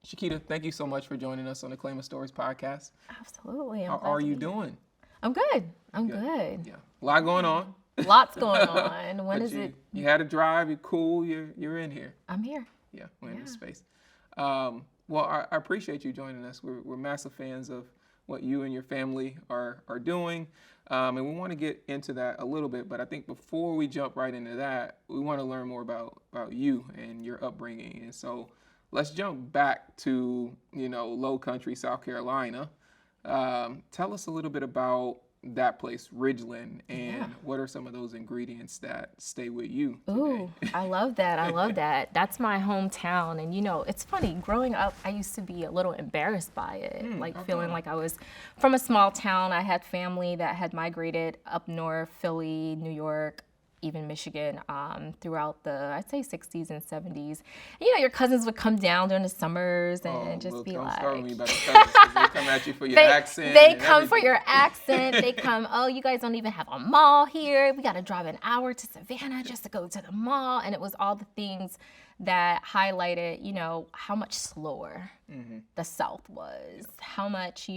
Shequeita, thank you so much for joining us on the Claima Stories podcast. Absolutely. How are you doing? I'm good. I'm good. Yeah, a lot going on. Lots going on. When is it? You had a drive. You're cool. You're in here. I'm here. Yeah, we're in this space. Well, I appreciate you joining us. We're massive fans of what you and your family are doing, and we want to get into that a little bit. But I think before we jump right into that, we want to learn more about you and your upbringing. And so let's jump back to Low Country, South Carolina. Tell us a little bit about that place, Ridgeland, and what are some of those ingredients that stay with you today? Ooh, I love that. I love that. That's my hometown. And it's funny, growing up, I used to be a little embarrassed by it, feeling like I was from a small town. I had family that had migrated up north, Philly, New York, even Michigan, throughout the, I'd say 60s and 70s. And, your cousins would come down during the summers and just be like. Don't start me about the cousins, 'cause they come at you for your accent. They come for your accent. They come, oh, you guys don't even have a mall here. We got to drive an hour to Savannah just to go to the mall. And it was all the things that highlighted, how much slower the South was, how much,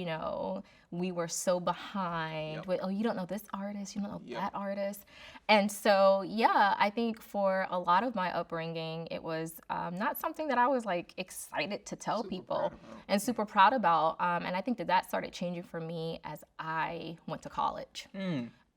we were so behind with, oh, you don't know this artist, you don't know that artist. And so, I think for a lot of my upbringing, it was not something that I was like excited to tell people and super proud about. And I think that started changing for me as I went to college.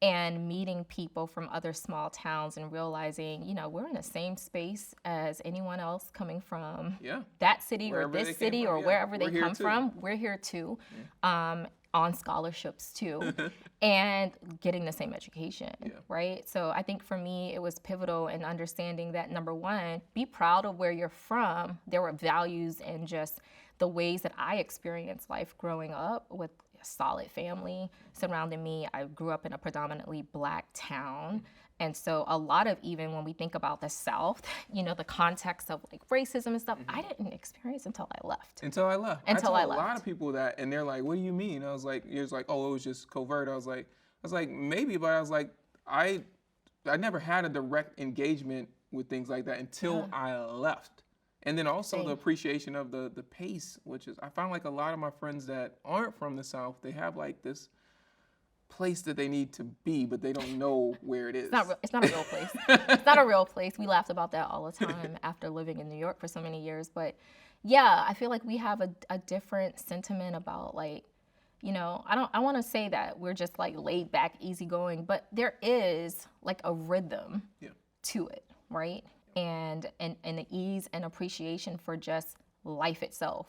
And meeting people from other small towns and realizing, we're in the same space as anyone else coming from that city wherever or this city or wherever they come from. We're here too, on scholarships too, and getting the same education, right? So I think for me, it was pivotal in understanding that, number one, be proud of where you're from. There were values and just the ways that I experienced life growing up with solid family surrounding me. I grew up in a predominantly Black town. And so a lot of, even when we think about the South, the context of like racism and stuff, I didn't experience until I left. I told a lot of people that, and they're like, what do you mean? I was like, oh, it was just covert. I was like, maybe, but I was like, I never had a direct engagement with things like that until I left. And then also the appreciation of the pace, which is, I found like a lot of my friends that aren't from the South, they have like this place that they need to be, but they don't know where it is. It's not a real place. It's not a real place. We laughed about that all the time after living in New York for so many years. But I feel like we have a different sentiment about like, I want to say that we're just like laid back, easygoing, but there is like a rhythm to it, right? And the ease and appreciation for just life itself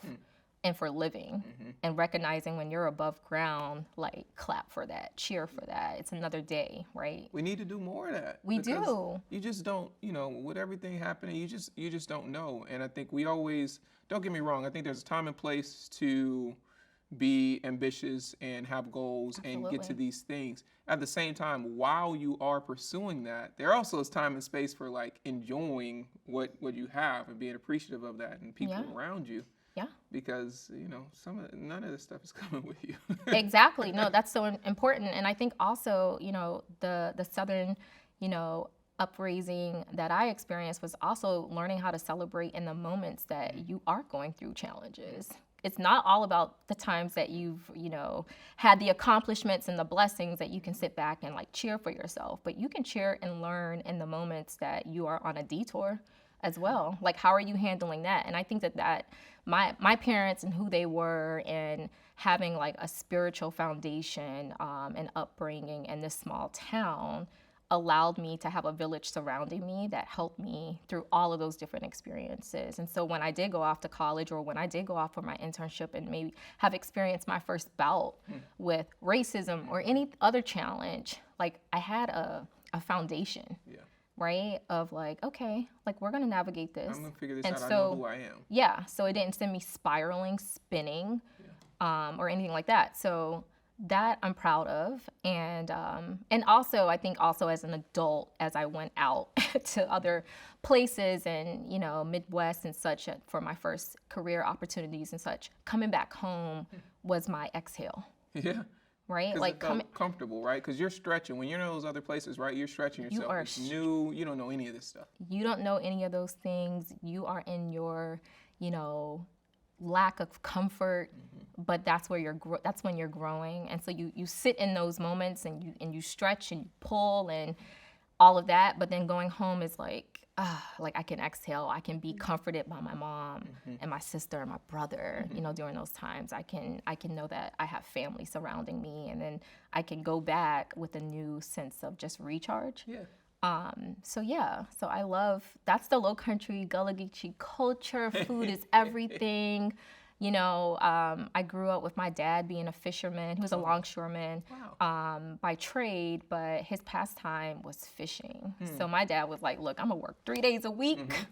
and for living and recognizing when you're above ground, like clap for that, cheer for that. It's another day, right? We need to do more of that. We do. You just don't, with everything happening, you just don't know. And I think we always, don't get me wrong, I think there's a time and place to be ambitious and have goals and get to these things. At the same time, while you are pursuing that, there also is time and space for like enjoying what you have and being appreciative of that and people around you. Yeah. Because, none of this stuff is coming with you. Exactly. No, that's so important. And I think also, the Southern, upraising that I experienced was also learning how to celebrate in the moments that you are going through challenges. It's not all about the times that you've, had the accomplishments and the blessings that you can sit back and like cheer for yourself, but you can cheer and learn in the moments that you are on a detour as well. Like, how are you handling that? And I think that my parents and who they were and having like a spiritual foundation and upbringing in this small town allowed me to have a village surrounding me that helped me through all of those different experiences. And so when I did go off to college or when I did go off for my internship and maybe have experienced my first bout with racism or any other challenge, like I had a foundation, right? Of like, okay, like we're gonna navigate this. I'm gonna figure this out. I know who I am. Yeah, so it didn't send me spiraling, spinning, or anything like that. So that I'm proud of. And also, I think also as an adult, as I went out to other places and, Midwest and such for my first career opportunities and such, coming back home was my exhale. Yeah. Right? Like comfortable, right? Because you're stretching. When you're in those other places, right, you're stretching yourself. It's new. You don't know any of this stuff. You don't know any of those things. You are in your, lack of comfort, but that's where that's when you're growing. And so you sit in those moments and you stretch and you pull and all of that, but then going home is like I can exhale. I can be comforted by my mom and my sister and my brother. You know, during those times, I can know that I have family surrounding me, and then I can go back with a new sense of just recharge. Yeah. So I love, that's the Low Country Gullah Geechee culture. Food is everything. You know, I grew up with my dad being a fisherman. He was a longshoreman by trade, but his pastime was fishing. So my dad was like, look, I'm gonna work 3 days a week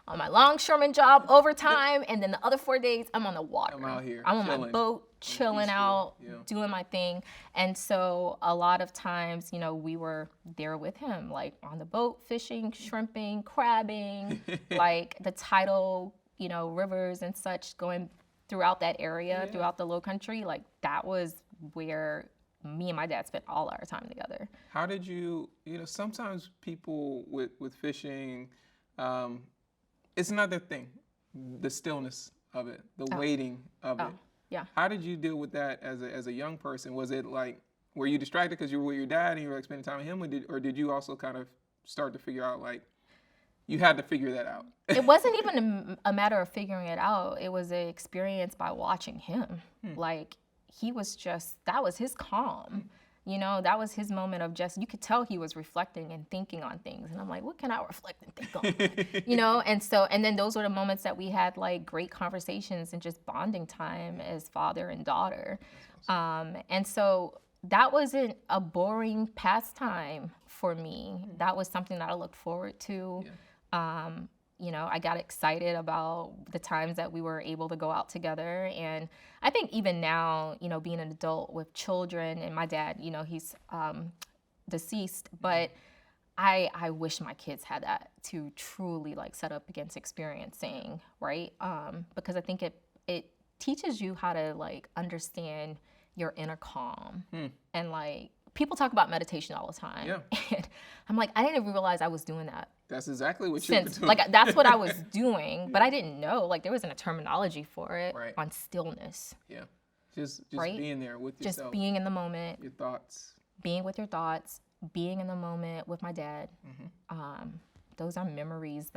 on my longshoreman job overtime, and then the other 4 days I'm on the water. I'm out here. I'm on my boat, chilling out, doing my thing. And so a lot of times, you know, we were there with him, like on the boat, fishing, shrimping, crabbing, like the tidal, you know, rivers and such going throughout that area, throughout the Low Country. Like that was where me and my dad spent all our time together. How did you know, sometimes people with fishing, it's not their thing, the stillness of it, the waiting of it. Yeah. How did you deal with that as a young person? Was it like, were you distracted because you were with your dad and you were like spending time with him, or did you also kind of start to figure out, like, you had to figure that out? It wasn't even a matter of figuring it out. It was an experience by watching him. Like, he was just, that was his calm. You know, that was his moment of just, you could tell he was reflecting and thinking on things. And I'm like, what can I reflect and think on? You know, and then those were the moments that we had like great conversations and just bonding time as father and daughter. And so that wasn't a boring pastime for me. That was something that I looked forward to. You know, I got excited about the times that we were able to go out together. And I think even now, you know, being an adult with children, and my dad, you know, he's deceased, but I wish my kids had that to truly like set up against experiencing, right? Because I think it teaches you how to like understand your inner calm. And like, people talk about meditation all the time. And I'm like, I didn't even realize I was doing that. That's exactly what you were doing. Like, that's what I was doing, but I didn't know. Like, there wasn't a terminology for it on stillness. Just right? being there with yourself. Just being in the moment. Your thoughts. Being with your thoughts. Being in the moment with my dad. Those are memories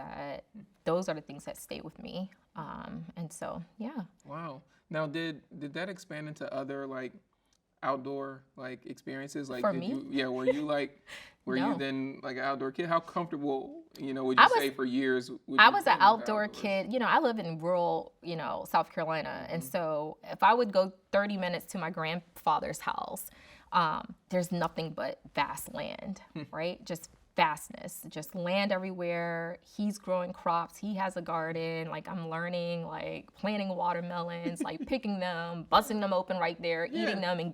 those are the things that stay with me. And so, yeah. Wow. Now, did that expand into other, like, outdoor like experiences? Like, for me? Were you like, No. you then like an outdoor kid? How comfortable, you know, would you say for years? I was an outdoor kid. You know, I live in rural, you know, South Carolina. And so if I would go 30 minutes to my grandfather's house, there's nothing but vast land, right? Just vastness, just land everywhere. He's growing crops. He has a garden. Like, I'm learning, like planting watermelons, like picking them, busting them open right there, eating them, and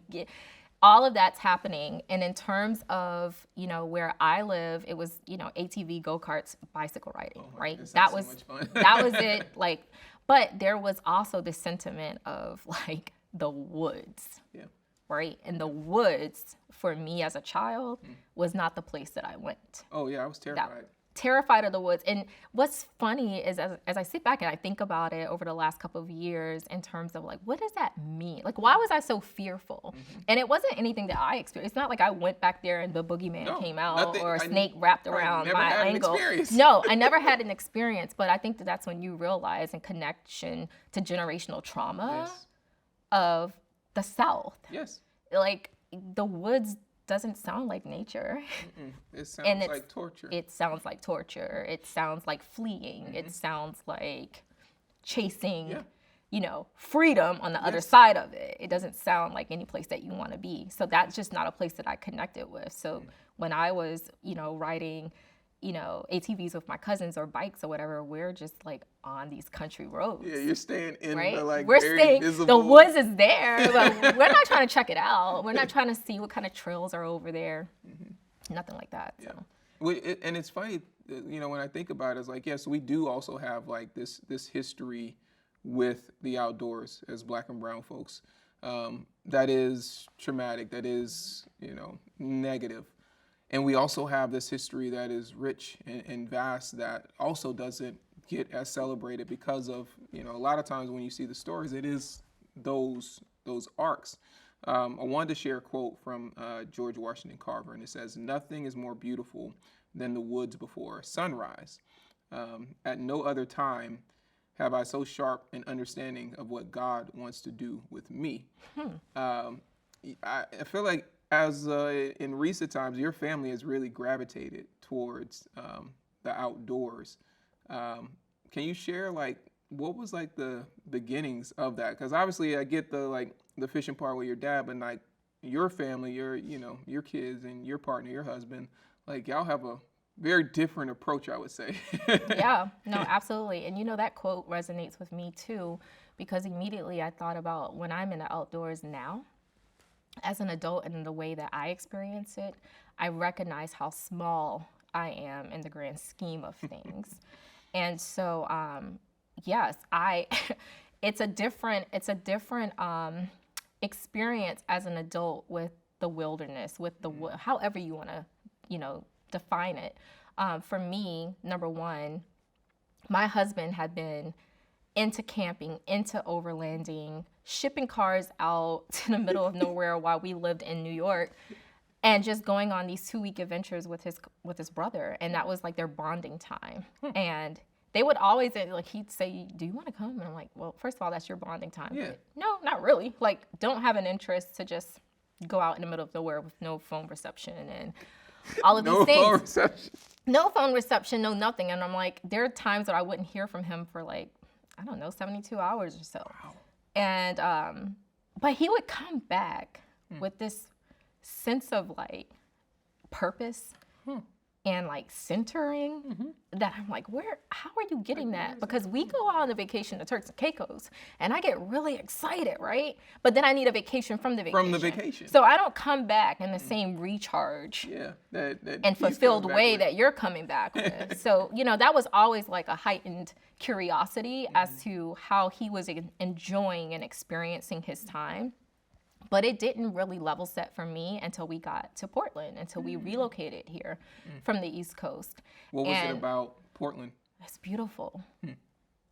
all of that's happening. And in terms of, you know, where I live, it was, you know, ATV, go-karts, bicycle riding, right? That was so much fun. that was it. Like, but there was also this sentiment of like the woods. Right? And the woods, for me as a child, was not the place that I went. Oh, yeah, I was terrified. Terrified of the woods. And what's funny is as I sit back and I think about it over the last couple of years in terms of like, what does that mean? Like, why was I so fearful? And it wasn't anything that I experienced. It's not like I went back there and the boogeyman came out or a snake wrapped around my ankle. No, I never had an experience. But I think that's when you realize in connection to generational trauma of the South. Like, the woods doesn't sound like nature. It sounds like torture. It sounds like torture. It sounds like fleeing. It sounds like chasing, you know, freedom on the other side of it. It doesn't sound like any place that you want to be. So that's just not a place that I connected with. So when I was, you know, riding, you know, ATVs with my cousins or bikes or whatever, we're just like on these country roads. Yeah, you're staying in right? the like we're very staying, visible. The woods is there, but we're not trying to check it out. We're not trying to see what kind of trails are over there. Nothing like that. So. And it's funny, you know, when I think about it, it's like, yes, we do also have like this history with the outdoors as Black and brown folks. That is traumatic. That is, you know, negative. And we also have this history that is rich and vast that also doesn't get as celebrated because of, a lot of times when you see the stories, it is those arcs. I wanted to share a quote from George Washington Carver, and it says, "Nothing is more beautiful than the woods before sunrise. At no other time have I so sharp an understanding of what God wants to do with me." I feel like as in recent times, your family has really gravitated towards the outdoors. Can you share what was the beginnings of that? Because obviously I get the fishing part with your dad, but your family, your kids and your partner, your husband, y'all have a very different approach, I would say. Yeah, no, absolutely. And that quote resonates with me too, because immediately I thought about when I'm in the outdoors now, as an adult and the way that I experience it, I recognize how small I am in the grand scheme of things. And so, yes, it's a different experience as an adult with the wilderness, with however you want to, define it. For me, number one, my husband had been into camping, into overlanding, shipping cars out to the middle of nowhere while we lived in New York, and just going on these 2-week adventures with his brother. And that was their bonding time. And they would always, he'd say, "Do you want to come?" And I'm like, "Well, first of all, that's your bonding time." Yeah. But no, not really. Don't have an interest to just go out in the middle of nowhere with no phone reception and all of these things. No phone reception. No phone reception, no nothing. And I'm like, there are times that I wouldn't hear from him for 72 hours or so. Wow. And, but he would come back with this sense of purpose and centering that I'm like, how are you getting that? Because we go out on a vacation to Turks and Caicos and I get really excited, right? But then I need a vacation from the vacation. From the vacation. So I don't come back in the same recharge and fulfilled way that you're coming back with. So, that was always a heightened curiosity as to how he was enjoying and experiencing his time. But it didn't really level set for me until we got to Portland, until we relocated here from the East Coast. What was it about Portland? It's beautiful.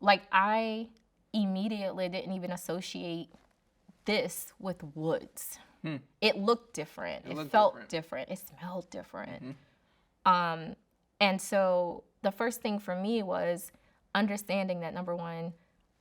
I immediately didn't even associate this with woods. It looked different. It felt different. It smelled different. And so the first thing for me was understanding that, number one,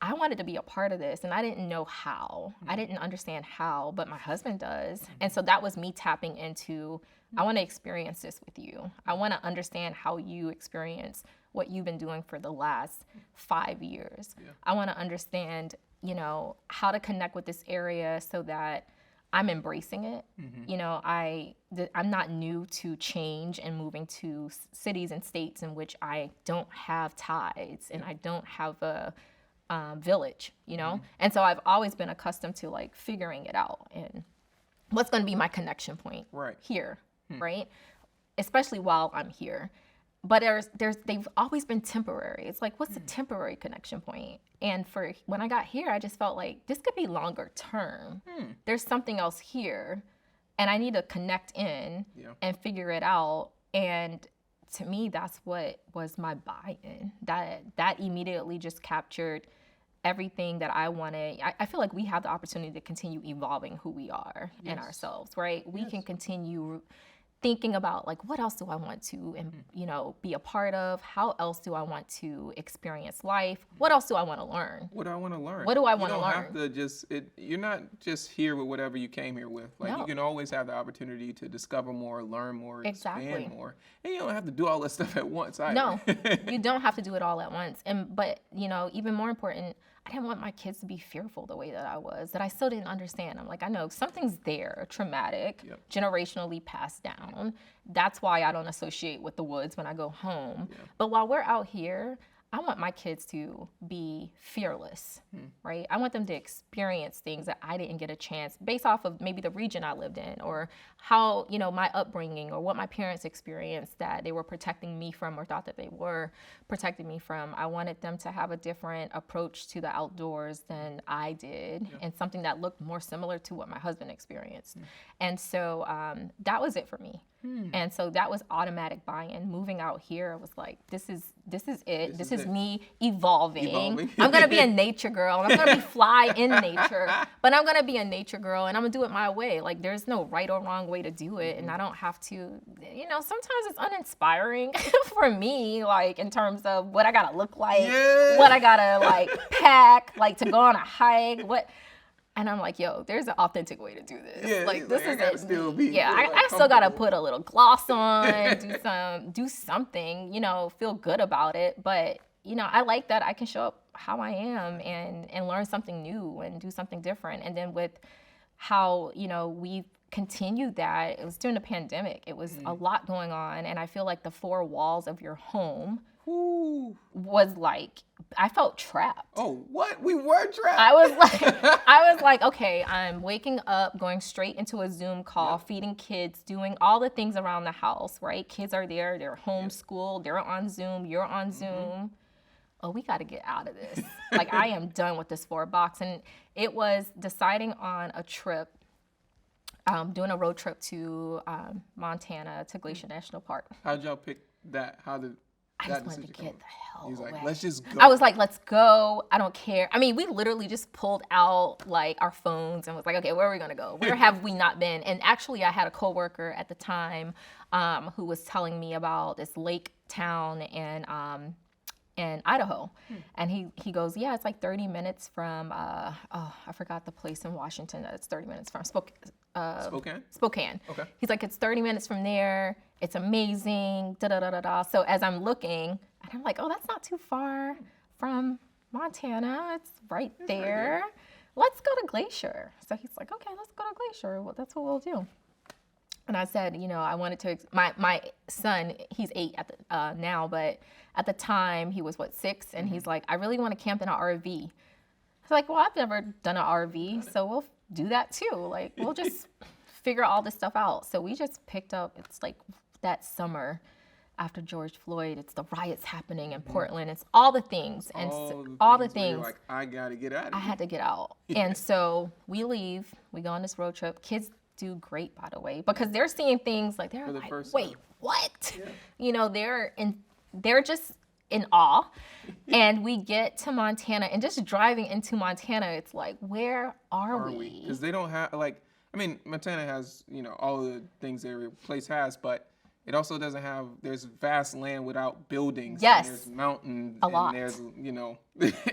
I wanted to be a part of this, and I didn't know how. I didn't understand how, but my husband does. And so that was me tapping into, I want to experience this with you. I want to understand how you experience what you've been doing for the last 5 years. Yeah. I want to understand, how to connect with this area so that I'm embracing it. I'm not new to change and moving to cities and states in which I don't have ties and I don't have a village, And so I've always been accustomed to figuring it out and what's going to be my connection point here, right? Especially while I'm here. But they've always been temporary. It's what's a temporary connection point? And for when I got here, I just felt this could be longer term. There's something else here and I need to connect in and figure it out. And to me, that's what was my buy-in. That immediately just captured everything that I wanted. I feel like we have the opportunity to continue evolving who we are and ourselves, right? We can continue thinking about what else do I want to be a part of? How else do I want to experience life? What else do I want to learn? What do I want to learn? What do I want to learn? You don't have to you're not just here with whatever you came here with. You can always have the opportunity to discover more, learn more, expand more. And you don't have to do all that stuff at once either. No, you don't have to do it all at once. But even more important, I didn't want my kids to be fearful the way that I was, that I still didn't understand. I'm I know something's there, traumatic, generationally passed down. That's why I don't associate with the woods when I go home. But while we're out here, I want my kids to be fearless, right? I want them to experience things that I didn't get a chance based off of maybe the region I lived in or how, my upbringing or what my parents experienced that they were protecting me from or thought that they were protecting me from. I wanted them to have a different approach to the outdoors than I did and something that looked more similar to what my husband experienced. And so that was it for me. And so that was automatic buy-in. Moving out here was like, this is it. This is me evolving. I'm gonna be a nature girl. I'm not gonna be fly in nature, but I'm gonna be a nature girl, and I'm gonna do it my way. Like, there's no right or wrong way to do it, and I don't have to. You know, sometimes it's uninspiring for me, like in terms of what I gotta look like, what I gotta like pack, like to go on a hike, what. And I'm like, yo, there's an authentic way to do this. Yeah, like this like, isn't. I still gotta put a little gloss on, do something, you know, feel good about it. But you know, I like that I can show up how I am and learn something new and do something different. And then with how, you know, we've continued that, it was during the pandemic. It was a lot going on, and I feel like the four walls of your home was like, I felt trapped. Oh, what? We were trapped. I was like, okay, I'm waking up, going straight into a Zoom call, feeding kids, doing all the things around the house, right? Kids are there, they're homeschooled, they're on Zoom, you're on Zoom. Oh, we got to get out of this. Like, I am done with this 4-box. And it was deciding on a trip, doing a road trip to Montana, to Glacier National Park. How'd y'all pick that? How did I just wanted to get the hell away. He's like, let's just go. I was like, let's go. I don't care. I mean, we literally just pulled out like our phones and was like, okay, where are we gonna go? Where have we not been? And actually, I had a coworker at the time who was telling me about this lake town in Idaho, and he goes, yeah, it's like 30 minutes from I forgot the place in Washington that it's 30 minutes from Spokane. Spokane. Okay. He's like, it's 30 minutes from there. It's amazing. Da da da da da. So as I'm looking, and I'm like, oh, that's not too far from Montana. It's right there. Let's go to Glacier. So he's like, okay, let's go to Glacier. Well, that's what we'll do. And I said, you know, I wanted to. My son, he's 8 at the now, but at the time he was 6, and he's like, I really want to camp in an RV. I was like, well, I've never done an RV, so we'll do that too. Like, we'll just figure all this stuff out. So we just picked up. It's like that summer after George Floyd. It's the riots happening in Portland. It's all the things and all the things. You're like, I gotta get out of here. I had to get out, and so we leave. We go on this road trip. Kids do great, by the way, because they're seeing things like they're like, wait, what? Yeah. You know, they're just in awe. And we get to Montana, and just driving into Montana, it's like, where are we? Because they don't have, like, I mean, Montana has, you know, all the things every place has, but it also doesn't have, there's vast land without buildings. Yes. And there's mountains. A lot. And there's, you know,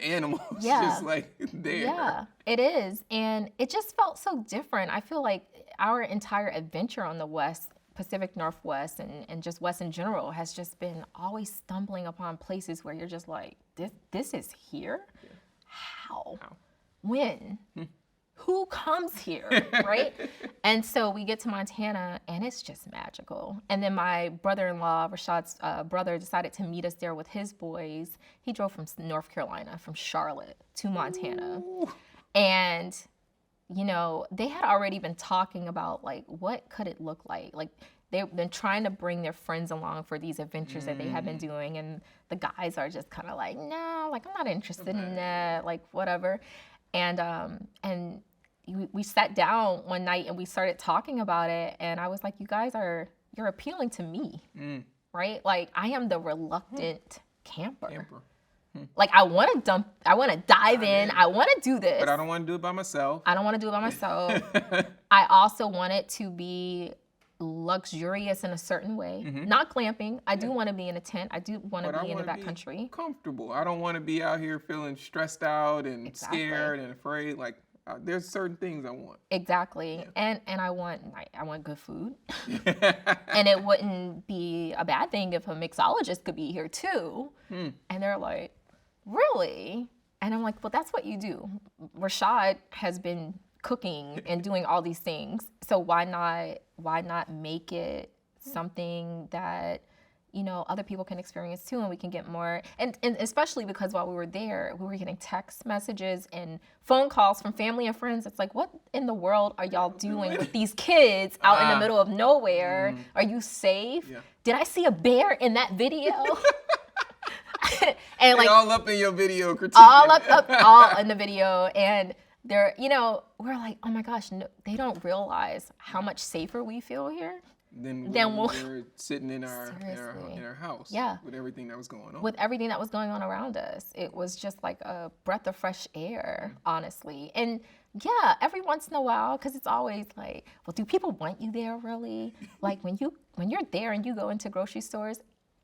animals just like there. Yeah, it is. And it just felt so different. I feel like our entire adventure on the Pacific Northwest and just West in general has just been always stumbling upon places where you're just like, this is here? Yeah. How? When? Who comes here, right? And so we get to Montana, and it's just magical. And then my brother-in-law, Rashad's brother, decided to meet us there with his boys. He drove from North Carolina, from Charlotte to Montana. Ooh. And, you know, they had already been talking about, like, what could it look like? Like, they've been trying to bring their friends along for these adventures that they have been doing. And the guys are just kind of like, no, like, I'm not interested in that, like, whatever. And we sat down one night and we started talking about it. And I was like, you guys you're appealing to me, right? Like, I am the reluctant camper. Like, I want to dive in. I want to do this. But I don't want to do it by myself. I also want it to be luxurious in a certain way, not glamping. I do want to be in a tent. I do want to be in the backcountry. Comfortable. I don't want to be out here feeling stressed out and scared and afraid. Like, there's certain things I want. Exactly. Yeah. And I want good food. And it wouldn't be a bad thing if a mixologist could be here too. And they're like, really? And I'm like, well, that's what you do. Rashad has been cooking and doing all these things. So why not make it something that, you know, other people can experience too, and we can get more, and especially because while we were there, we were getting text messages and phone calls from family and friends. It's like, what in the world are y'all doing with these kids out in the middle of nowhere? Are you safe? Yeah. Did I see a bear in that video? And like, all up in your video critique. all in the video. And they're, you know, we're like, oh my gosh, no, they don't realize how much safer we feel here. than Then when we were sitting in our house Yeah. with everything that was going on. With everything that was going on around us. It was just like a breath of fresh air, honestly. And yeah, every once in a while, because it's always like, well, do people want you there really? Like when you're there and you go into grocery stores,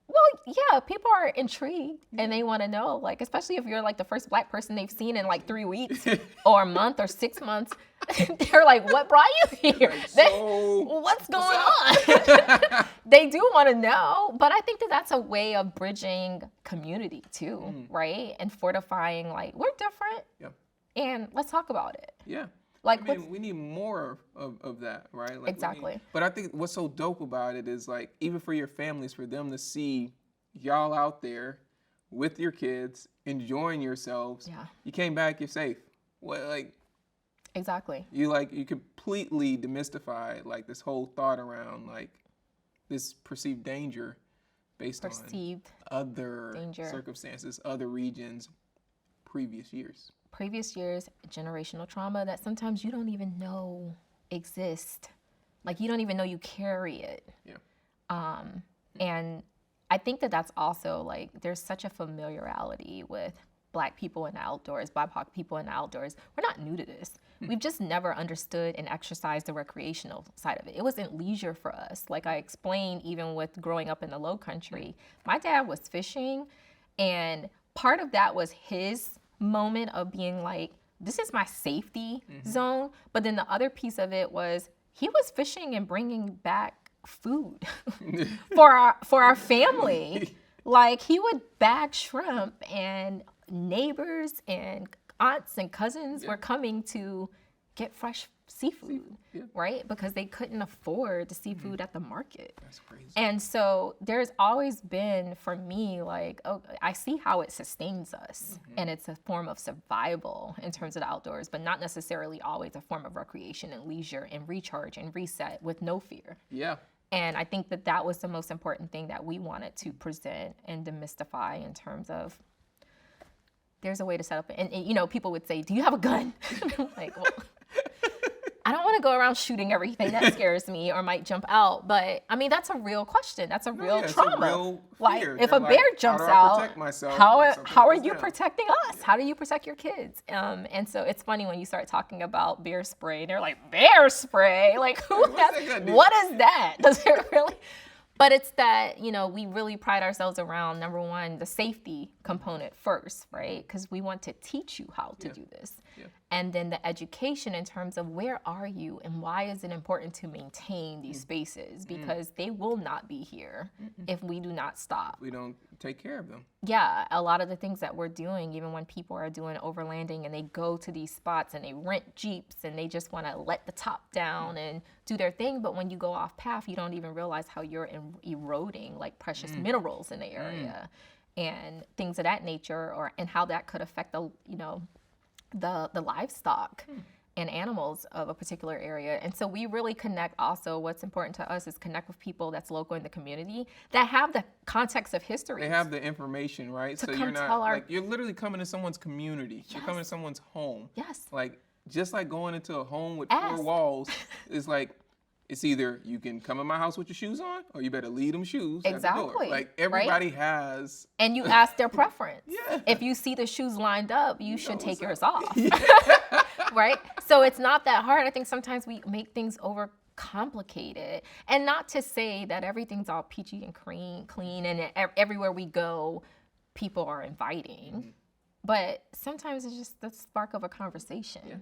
well, yeah, people are intrigued and they want to know, like, especially if you're like the first Black person they've seen in like 3 weeks or a month or 6 months. They're like, what brought you here? Like, so, what's going on? They do want to know, but I think that that's a way of bridging community too, right? And fortifying, like, we're different, and let's talk about it. Yeah. Like, I mean, we need more of that, right? Like exactly. But I think what's so dope about it is, like, even for your families, for them to see y'all out there with your kids, enjoying yourselves. Yeah. You came back, you're safe. What, like? Exactly. You completely demystified, like, this whole thought around, like, this perceived danger based on other danger. Circumstances, other regions, previous years, generational trauma that sometimes you don't even know exist. Like, you don't even know you carry it. Yeah. And I think that that's also, like, there's such a familiarity with Black people in the outdoors, BIPOC people in the outdoors. We're not new to this. We've just never understood and exercised the recreational side of it. It wasn't leisure for us. Like I explained, even with growing up in the Low Country, my dad was fishing, and part of that was his moment of being like, this is my safety zone. But then the other piece of it was he was fishing and bringing back food for our family. Like, he would bag shrimp, and neighbors and aunts and cousins were coming to get fresh seafood, right? Because they couldn't afford the seafood at the market. That's crazy. And so there's always been, for me, like, oh, I see how it sustains us, and it's a form of survival in terms of the outdoors, but not necessarily always a form of recreation and leisure and recharge and reset with no fear. Yeah. And I think that that was the most important thing that we wanted to present and demystify in terms of, there's a way to set up, and you know, people would say, do you have a gun? Like, well, I don't want to go around shooting everything. That scares me or might jump out. But I mean, that's a real question. That's a real trauma. It's a real like, fear. if They're a bear like, jumps how do I out, protect myself how are goes you down? protecting us? How do you protect your kids? And so it's funny when you start talking about bear spray. They're like, bear spray? Like, who has, what is that? Does it really? But it's that, you know, we really pride ourselves around, number one, the safety component first, right? Because we want to teach you how to do this. Yeah. And then the education in terms of where are you and why is it important to maintain these spaces? Because they will not be here if we do not stop. We don't take care of them. Yeah, a lot of the things that we're doing, even when people are doing overlanding and they go to these spots and they rent Jeeps and they just want to let the top down and do their thing, but when you go off path, you don't even realize how you're eroding like precious minerals in the area and things of that nature, and how that could affect the, you know, the livestock and animals of a particular area. And so we really connect. Also, what's important to us is connect with people that's local in the community that have the context of history. They have the information, right? So you're not like, you're literally coming to someone's community. You're coming to someone's home. Yes. Like, just like going into a home with Ask. 4 walls, is like, it's either you can come in my house with your shoes on, or you better leave them shoes at the door. Exactly. Like, everybody has. And you ask their preference. Yeah. If you see the shoes lined up, you should take yours off. Yeah. Right? So it's not that hard. I think sometimes we make things overcomplicated. And not to say that everything's all peachy and clean and everywhere we go, people are inviting. But sometimes it's just the spark of a conversation. Yeah.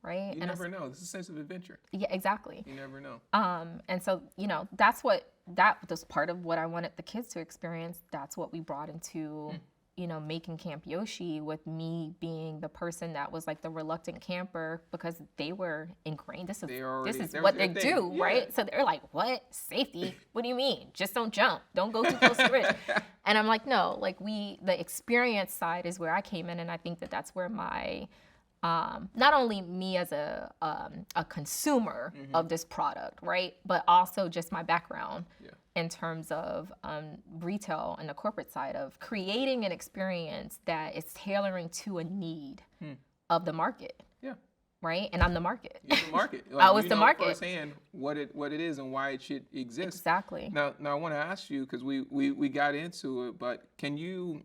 Right? You never know. It's a sense of adventure. Yeah, exactly. You never know. And so, you know, that was part of what I wanted the kids to experience. That's what we brought into, you know, making Camp Yoshi, with me being the person that was like the reluctant camper, because they were ingrained. This is what they do, right? So they're like, what? Safety? What do you mean? Just don't jump. Don't go too close to the ridge. And I'm like, no, like the experience side is where I came in. And I think that that's where my, not only me as a consumer of this product, right, but also just my background in terms of retail and the corporate side of creating an experience that is tailoring to a need of the market. Yeah. right? And I'm the market. You're the market. I was you the know market. firsthand what it is and why it should exist. Exactly. Now I want to ask you, because we got into it, but can you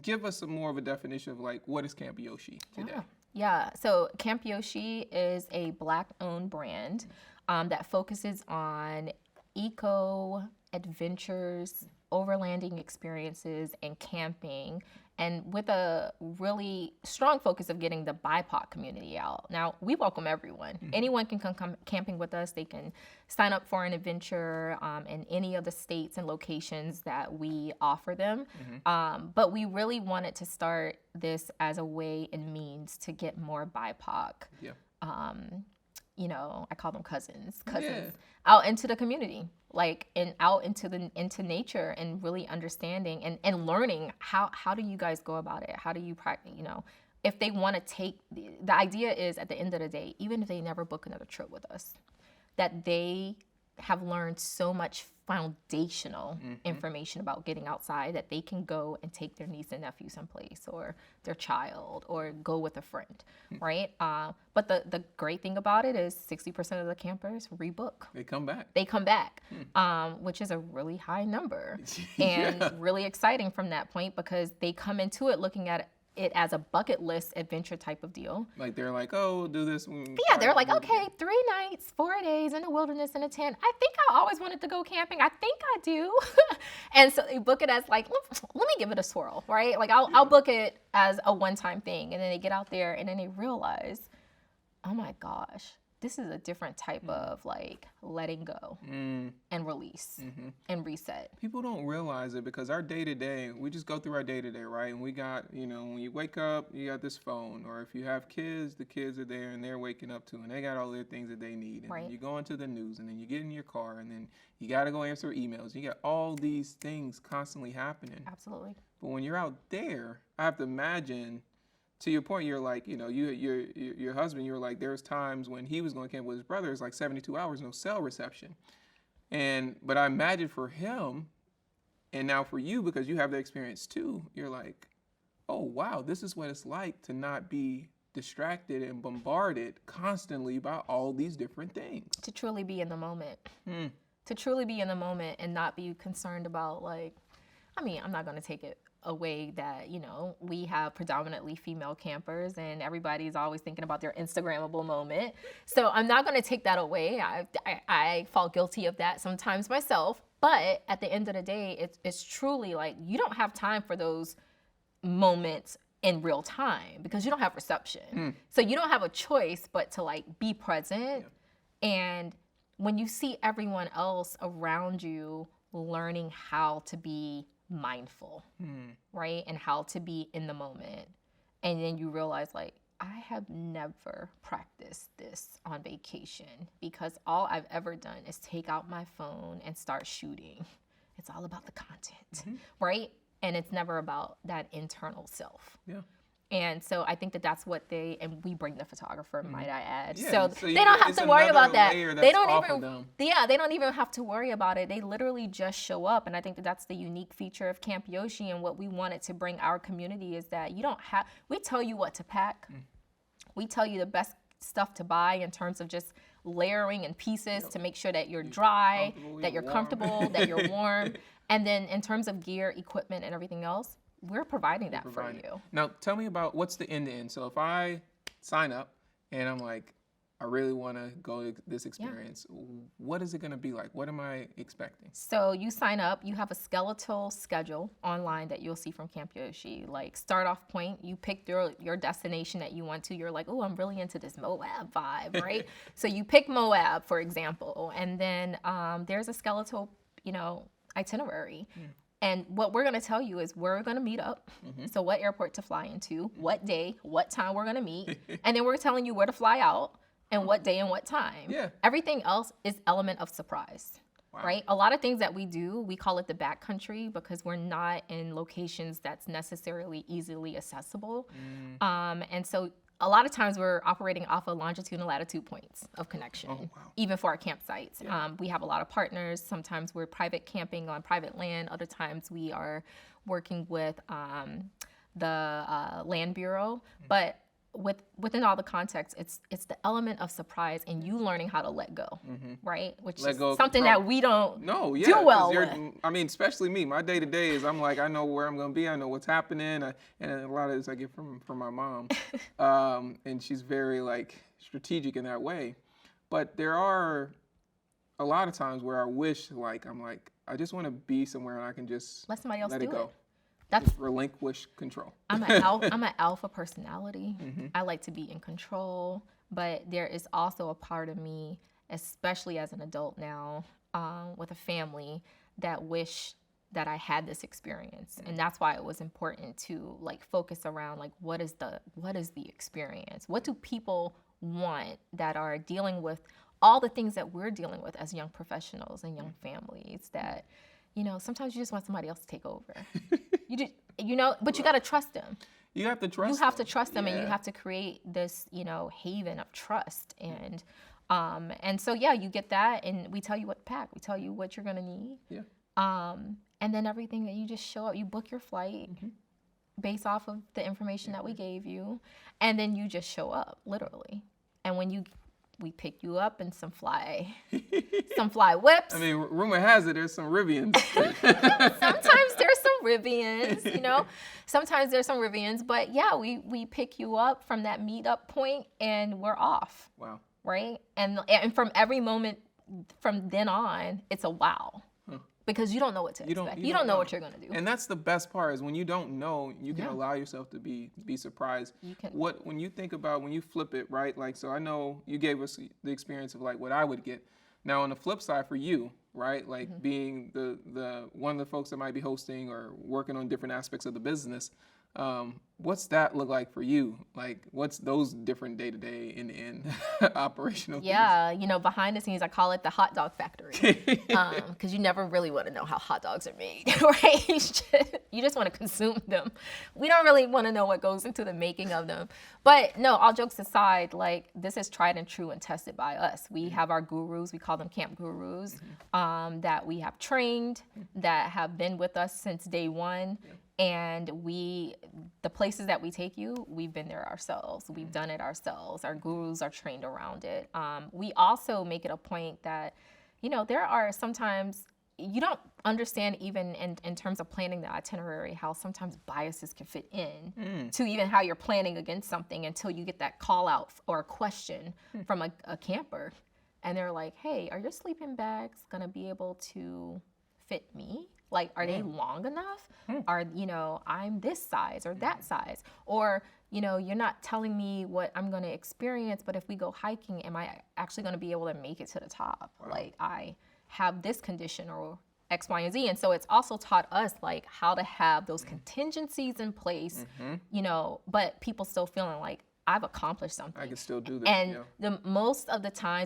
give us more of a definition of like what is Camp Yoshi today? Yeah. So Camp Yoshi is a Black-owned brand that focuses on eco adventures, overlanding experiences, and camping, and with a really strong focus of getting the BIPOC community out. Now, we welcome everyone. Anyone can come camping with us. They can sign up for an adventure in any of the states and locations that we offer them. But we really wanted to start this as a way and means to get more BIPOC. You know, I call them cousins out into the community, like, and out into nature, and really understanding and learning how do you guys go about it? How do you practice? You know, if they want to take the idea is at the end of the day, even if they never book another trip with us, that they have learned so much foundational information about getting outside that they can go and take their niece and nephew someplace, or their child, or go with a friend, right? But the great thing about it is 60% of the campers rebook. They come back. They come back, which is a really high number, and really exciting from that point, because they come into it looking at it as a bucket list adventure type of deal. Like they're like, oh, do this. Yeah, they're like, okay, 3 nights, 4 days in the wilderness in a tent. I think I always wanted to go camping. I think I do. And so they book it as like, let me give it a swirl, right? Like I'll book it as a one-time thing. And then they get out there and then they realize, oh my gosh, this is a different type of like letting go and release and reset. People don't realize it because our day-to-day, we just go through our day-to-day, right? And we got, you know, when you wake up, you got this phone. Or if you have kids, the kids are there and they're waking up too. And they got all their things that they need. And then you go into the news, and then you get in your car, and then you got to go answer emails. You got all these things constantly happening. Absolutely. But when you're out there, I have to imagine, to your point, you're like, you know, your husband, you were like, there's times when he was going to camp with his brother, it's like 72 hours, no cell reception. But I imagine for him, and now for you, because you have the experience too, you're like, oh, wow, this is what it's like to not be distracted and bombarded constantly by all these different things. To truly be in the moment. To truly be in the moment and not be concerned about, like, I mean, I'm not going to take it away that, you know, we have predominantly female campers and everybody's always thinking about their Instagrammable moment. So I'm not going to take that away. I fall guilty of that sometimes myself. But at the end of the day, it's truly like you don't have time for those moments in real time because you don't have reception. So you don't have a choice but to like be present. And when you see everyone else around you learning how to be mindful, right? And how to be in the moment. And then you realize, like, I have never practiced this on vacation because all I've ever done is take out my phone and start shooting. It's all about the content, right? And it's never about that internal self. And so I think that's what and we bring the photographer, might I add. So they don't have to worry about that. They don't even have to worry about it. They literally just show up. And I think that's the unique feature of Camp Yoshi, and what we wanted to bring our community is that we tell you what to pack. We tell you the best stuff to buy in terms of just layering and pieces to make sure that you're dry, that you're comfortable, that you're warm. And then in terms of gear, equipment, and everything else, we're providing that for you. Now, tell me about what's the end-to-end. So if I sign up and I'm like, I really want to go this experience, what is it going to be like? What am I expecting? So you sign up. You have a skeletal schedule online that you'll see from Camp Yoshi. Like start off point, you pick your destination that you want to. You're like, oh, I'm really into this Moab vibe, right? So you pick Moab, for example, and then there's a skeletal, itinerary. And what we're going to tell you is where we're going to meet up. So what airport to fly into, what day, what time we're going to meet. And then we're telling you where to fly out and what day and what time. Everything else is element of surprise, right? A lot of things that we do, we call it the backcountry because we're not in locations that's necessarily easily accessible. And so a lot of times we're operating off of longitude and latitude points of connection, even for our campsites. We have a lot of partners. Sometimes we're private camping on private land. Other times we are working with the Land Bureau. But within all the context, it's the element of surprise and you learning how to let go, right? Which Let is go of something control. that we don't No, yeah, do well 'cause with. I mean, especially me. My day to day is I'm like, I know where I'm gonna be. I know what's happening, and a lot of this I get from my mom, and she's very like strategic in that way. But there are a lot of times where I wish, like, I'm like, I just want to be somewhere and I can just Let somebody else let do it go, That's just relinquish control. I'm an alpha personality. I like to be in control, but there is also a part of me, especially as an adult now, with a family, that wish that I had this experience, and that's why it was important to like focus around like what is the experience? What do people want that are dealing with all the things that we're dealing with as young professionals and young families that, sometimes you just want somebody else to take over. But you got to trust them. You have to trust. You have them. to trust them, and you Yeah. have to create this, haven of trust. And so yeah, you get that, and we tell you what to pack. We tell you what you're gonna need. Yeah. And then everything that you just show up, you book your flight based off of the information that we gave you, and then you just show up, literally. And when we pick you up in some fly whips. I mean, rumor has it there's some Rivians. Sometimes there's some Rivians, Sometimes there's some Rivians, but yeah, we pick you up from that meetup point and we're off. Wow. Right? And from every moment from then on, it's a wow. Because you don't know what to expect. You don't know what you're going to do. And that's the best part is when you don't know, you can allow yourself to be surprised. You can. When you think about, when you flip it, right? Like, so I know you gave us the experience of like what I would get. Now on the flip side for you, right? Like being the one of the folks that might be hosting or working on different aspects of the business, what's that look like for you? Like, what's those different day-to-day in operational things? Yeah, behind the scenes, I call it the hot dog factory. Because you never really want to know how hot dogs are made, right? You just want to consume them. We don't really want to know what goes into the making of them. But no, all jokes aside, like, this is tried and true and tested by us. We have our gurus, we call them camp gurus, that we have trained, that have been with us since day one. And the places that we take you, we've been there ourselves. We've done it ourselves. Our gurus are trained around it. We also make it a point that, there are sometimes, you don't understand even in terms of planning the itinerary, how sometimes biases can fit in to even how you're planning against something until you get that call out or a question from a camper. And they're like, hey, are your sleeping bags gonna be able to fit me? Like, are they long enough? Are, I'm this size or that size? Or, you're not telling me what I'm going to experience, but if we go hiking, am I actually going to be able to make it to the top? Wow. Like, I have this condition or X, Y, and Z. And so it's also taught us, like, how to have those contingencies in place, but people still feeling like, I've accomplished something. I can still do this. And the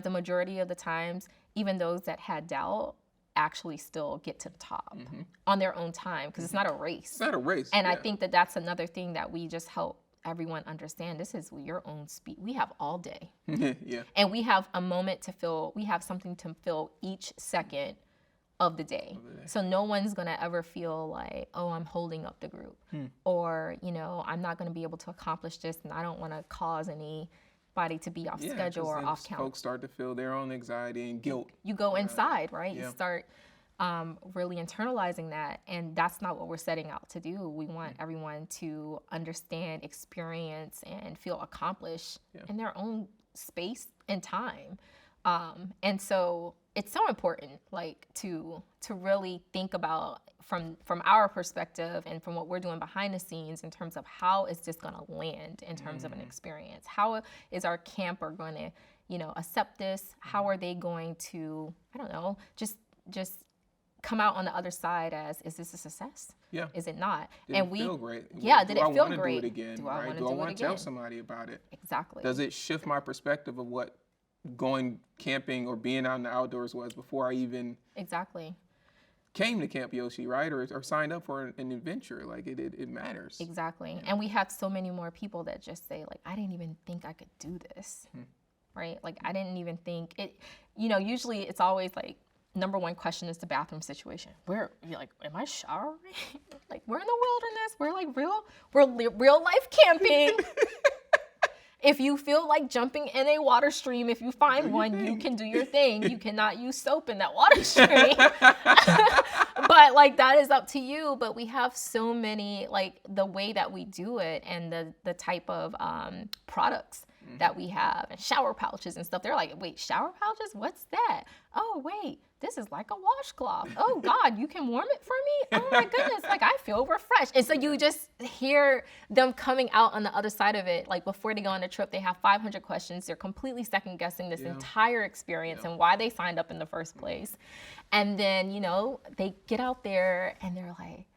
majority of the times, even those that had doubt, actually still get to the top on their own time, because it's not a race. It's not a race. And I think that that's another thing that we just help everyone understand. This is your own speed. We have all day. Yeah. And we have a moment to fill, we have something to fill each second of the day. So no one's going to ever feel like, oh, I'm holding up the group. Or, I'm not going to be able to accomplish this and I don't want to cause anybody to be off schedule or off count. Folks start to feel their own anxiety and guilt. You go inside, right? Yeah. You start really internalizing that, and that's not what we're setting out to do. We want everyone to understand, experience, and feel accomplished in their own space and time. And so it's so important, like, to really think about from our perspective and from what we're doing behind the scenes in terms of how is this going to land in terms of an experience. How is our camper going to, accept this? How are they going to, I don't know, just come out on the other side as, is this a success? Yeah. Is it not? Did it feel great? Yeah, did it feel Do I great? want to do it again? Do I want to do I do it want to again? tell somebody about it? Exactly. Does it shift my perspective of what going camping or being out in the outdoors was before I even came to Camp Yoshi, right? Or signed up for an adventure? Like, it matters. Exactly. Yeah. And we have so many more people that just say, like, I didn't even think I could do this, right? Like, I didn't even think it, usually it's always like, number one question is the bathroom situation. You're like, am I showering? Like, we're in the wilderness. We're like real life camping. If you feel like jumping in a water stream, if you find one, you can do your thing. You cannot use soap in that water stream. But like that is up to you. But we have so many, like the way that we do it and the type of products that we have, and shower pouches and stuff. They're like, wait, shower pouches? What's that? Oh, wait, this is like a washcloth. Oh God, you can warm it for me? Oh my goodness, like I feel refreshed. And so you just hear them coming out on the other side of it. Like before they go on the trip, they have 500 questions. They're completely second guessing this entire experience and why they signed up in the first place. And then, you know, they get out there and they're like,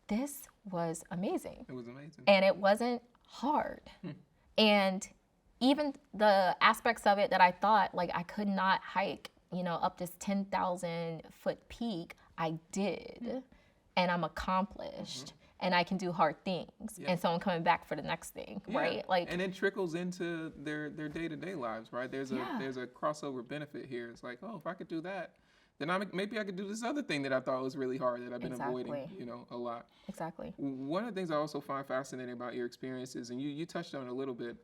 this was amazing. It was amazing. And it wasn't hard. And even the aspects of it that I thought like I could not hike, you know, up this 10,000 foot peak, I did. And I'm accomplished. And I can do hard things. And so I'm coming back for the next thing, right? Like, and it trickles into their day-to-day lives, right? There's a crossover benefit here. It's like, oh, if I could do that, then maybe I could do this other thing that I thought was really hard that I've been avoiding, you know, a lot. Exactly. One of the things I also find fascinating about your experiences, and you touched on it a little bit,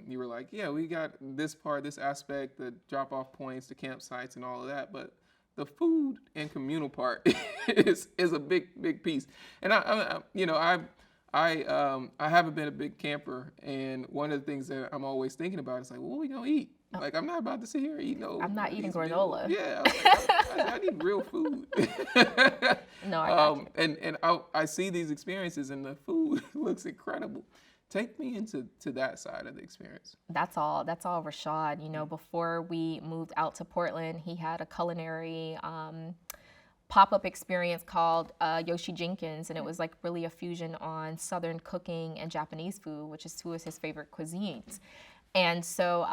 you were like, yeah, we got this part, this aspect, the drop-off points, the campsites and all of that, but the food and communal part is a big piece. And I haven't been a big camper, and one of the things that I'm always thinking about is like, what are we gonna eat? Like, I'm not about to sit here and eat no. I'm not eating granola. Yeah, I need real food. No, I got you. And I see these experiences, and the food looks incredible. Take me into that side of the experience. That's all Rashad. You know, before we moved out to Portland, he had a culinary pop-up experience called Yoshi Jenkins, and it was like really a fusion on Southern cooking and Japanese food, which is two of his favorite cuisines. And so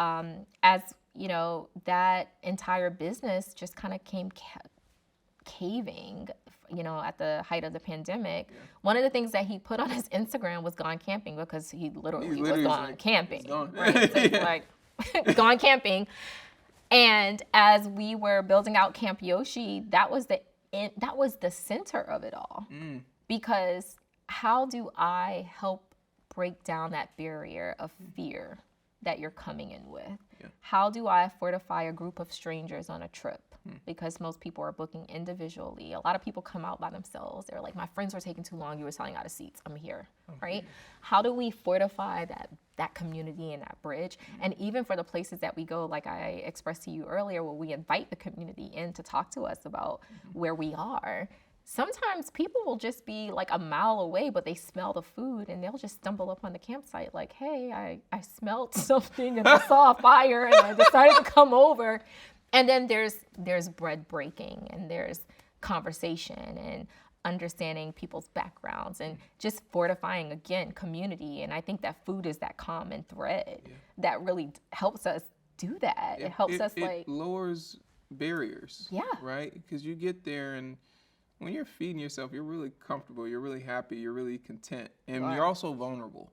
as, you know, that entire business just kind of came caving, you know, at the height of the pandemic. One of the things that he put on his Instagram was gone camping, because he literally was gone camping. Right? So he's like, gone camping. And as we were building out Camp Yoshi, that was the center of it all. Because how do I help break down that barrier of fear that you're coming in with? How do I fortify a group of strangers on a trip? Because most people are booking individually. A lot of people come out by themselves. They're like, my friends were taking too long. You were selling out of seats. I'm here, right? How do we fortify that community and that bridge? And even for the places that we go, like I expressed to you earlier, where we invite the community in to talk to us about where we are. Sometimes people will just be like a mile away, but they smell the food and they'll just stumble up on the campsite like, hey, I smelled something and I saw a fire and I decided to come over. And then there's bread breaking, and there's conversation and understanding people's backgrounds and just fortifying, again, community. And I think that food is that common thread that really helps us do that. It helps us it lowers barriers, right? Because you get there, and when you're feeding yourself, you're really comfortable, you're really happy, you're really content, and you're also vulnerable.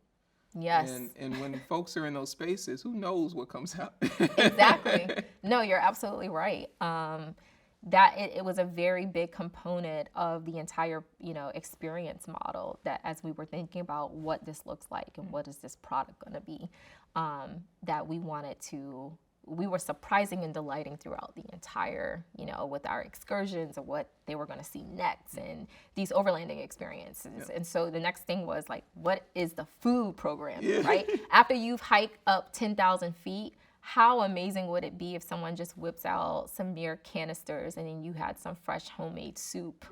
Yes. And when folks are in those spaces, who knows what comes out? Exactly. No, you're absolutely right. That it was a very big component of the entire, you know, experience model, that as we were thinking about what this looks like and what is this product going to be, that we were surprising and delighting throughout the entire, you know, with our excursions and what they were going to see next and these overlanding experiences. And so the next thing was like, what is the food program, right? After you've hiked up 10,000 feet, how amazing would it be if someone just whips out some mere canisters and then you had some fresh homemade soup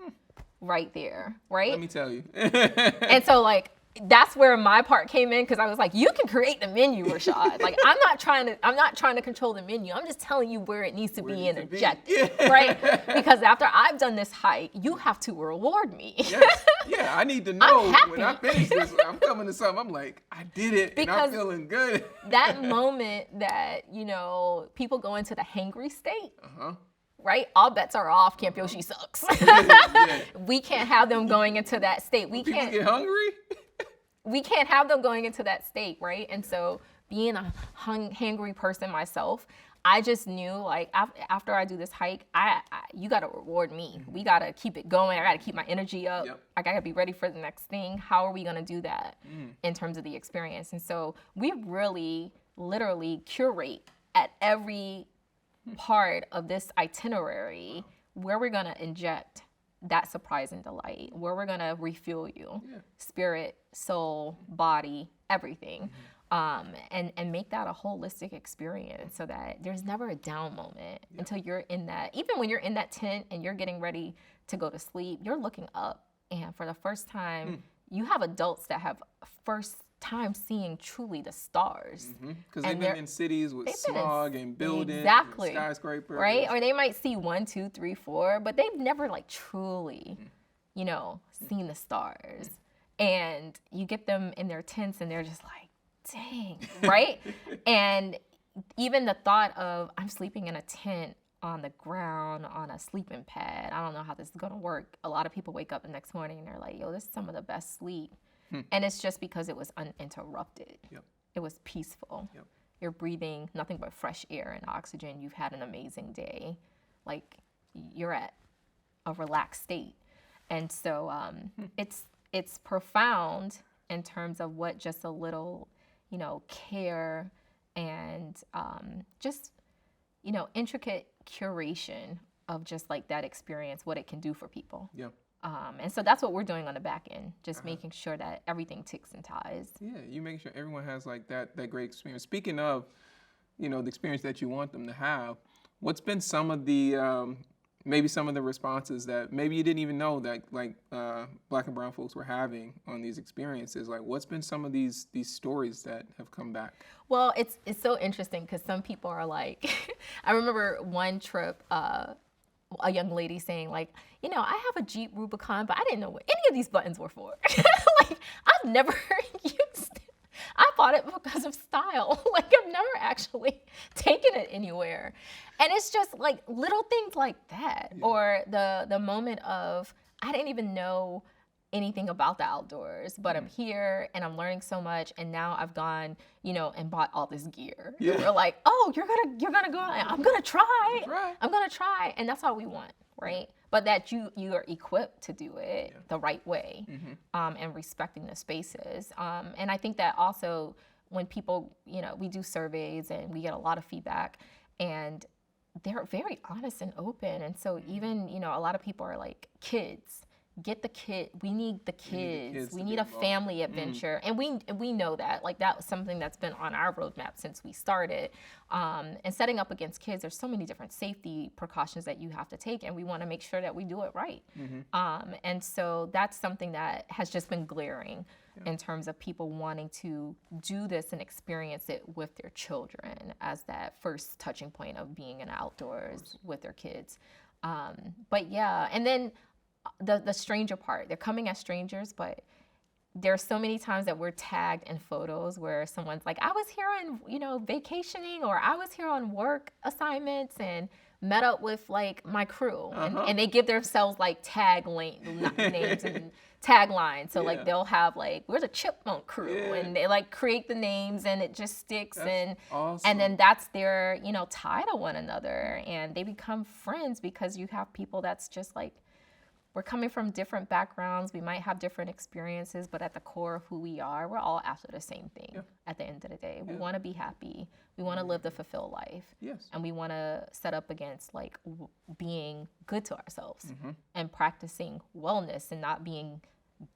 right there, right? Let me tell you. And so like, that's where my part came in, because I was like, you can create the menu, Rashad. Like, I'm not trying to control the menu. I'm just telling you where it needs to be interjected, right? Because after I've done this hike, you have to reward me. Yes. Yeah, I need to know when I finish this, I'm coming to something, I'm like, I did it, because and I'm feeling good. That moment that, you know, people go into the hangry state, right? All bets are off. Camp Yoshi sucks. We can't have them going into that state. People get hungry? We can't have them going into that state, right? And so being a hangry person myself, I just knew, like, after I do this hike, you got to reward me. We got to keep it going. I got to keep my energy up. I got to be ready for the next thing. How are we going to do that in terms of the experience? And so we really literally curate at every part of this itinerary where we're going to inject that surprise and delight, where we're going to refuel you, spirit, soul, body, everything. And make that a holistic experience so that there's never a down moment until you're in that. Even when you're in that tent and you're getting ready to go to sleep, you're looking up, and for the first time, you have adults that have first time seeing truly the stars. Because they've been in cities with smog and buildings, exactly, and skyscrapers. Right? Or they might see 1, 2, 3, 4, but they've never like truly, you know, seen the stars. And you get them in their tents and they're just like, dang, right? And even the thought of I'm sleeping in a tent on the ground on a sleeping pad, I don't know how this is gonna work. A lot of people wake up the next morning and they're like, yo, this is some of the best sleep. And it's just because it was uninterrupted. It was peaceful. You're breathing nothing but fresh air and oxygen. You've had an amazing day. Like, you're at a relaxed state. And so it's profound in terms of what just a little, you know, care and just, you know, intricate curation of just like that experience, what it can do for people. And so that's what we're doing on the back end, just making sure that everything ticks and ties. You make sure everyone has like that great experience. Speaking of, you know, the experience that you want them to have, what's been some of the maybe some of the responses that maybe you didn't even know that like Black and brown folks were having on these experiences? Like, what's been some of these stories that have come back? Well, it's so interesting because some people are like, I remember one trip, a young lady saying like, you know, I have a Jeep Rubicon, but I didn't know what any of these buttons were for. Like, I've never used it. I bought it because of style. Like, I've never actually taken it anywhere. And it's just like little things like that. Or the moment of, I didn't even know anything about the outdoors, but I'm here and I'm learning so much, and now I've gone, you know, and bought all this gear. We're like, oh, you're gonna go, I'm gonna try. I'm gonna try. And that's all we want, right? But that you are equipped to do it the right way, and respecting the spaces. And I think that also when people, you know, we do surveys and we get a lot of feedback, and they're very honest and open. And so even, you know, a lot of people are like, kids, get the kid. We need the kids. We need a family adventure. And we know that. Like, that was something that's been on our roadmap since we started. And setting up against kids, there's so many different safety precautions that you have to take, and we want to make sure that we do it right. And so that's something that has just been glaring in terms of people wanting to do this and experience it with their children as that first touching point of being in outdoors with their kids. But yeah, and then the stranger part, they're coming as strangers, but there's so many times that we're tagged in photos where someone's like, I was here on, you know, vacationing, or I was here on work assignments and met up with like my crew. And they give themselves like names and taglines. So like they'll have like, we're the Chipmunk crew, and they like create the names and it just sticks. That's awesome. And then that's their, you know, tie to one another, and they become friends because you have people that's just like, we're coming from different backgrounds. We might have different experiences, but at the core of who we are, we're all after the same thing at the end of the day. We want to be happy. We want to live the fulfilled life. And we want to set up against like being good to ourselves and practicing wellness and not being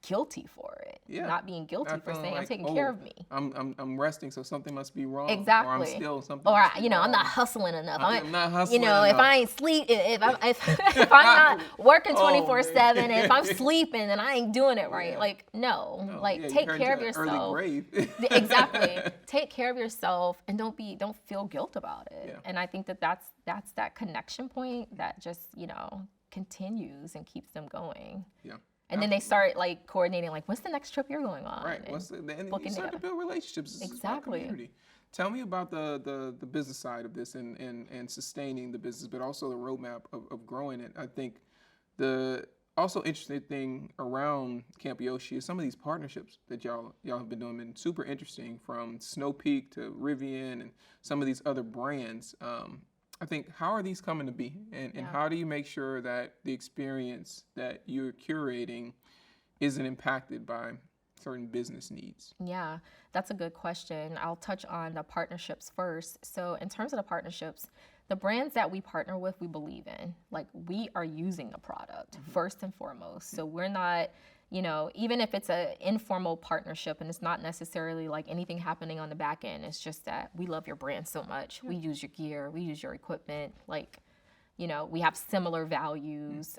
guilty for it. Not being guilty for saying, like, I'm taking care of me. I'm resting, so something must be wrong. Exactly. Or I'm still something. Or must be you know, wrong. I'm not hustling enough. I'm not hustling You know, enough. if I ain't sleep, if I'm not working 24/7, and if I'm sleeping, then I ain't doing it right. Like, no. Like, take care of yourself. Early grave. Exactly. Take care of yourself, and don't feel guilt about it. And I think that's that connection point that just, you know, continues and keeps them going. And then they start like coordinating, like, what's the next trip you're going on? Right. And you start to build relationships. Exactly. Tell me about the business side of this and sustaining the business, but also the roadmap of growing it. I think the also interesting thing around Camp Yoshi is some of these partnerships that y'all have been doing. Been super interesting, from Snow Peak to Rivian and some of these other brands. I think, how are these coming to be? And how do you make sure that the experience that you're curating isn't impacted by certain business needs? Yeah, that's a good question. I'll touch on the partnerships first. So in terms of the partnerships, the brands that we partner with, we believe in. Like, we are using the product first and foremost. So we're not, even if it's an informal partnership and it's not necessarily like anything happening on the back end, it's just that we love your brand so much. We use your gear, we use your equipment. Like, we have similar values.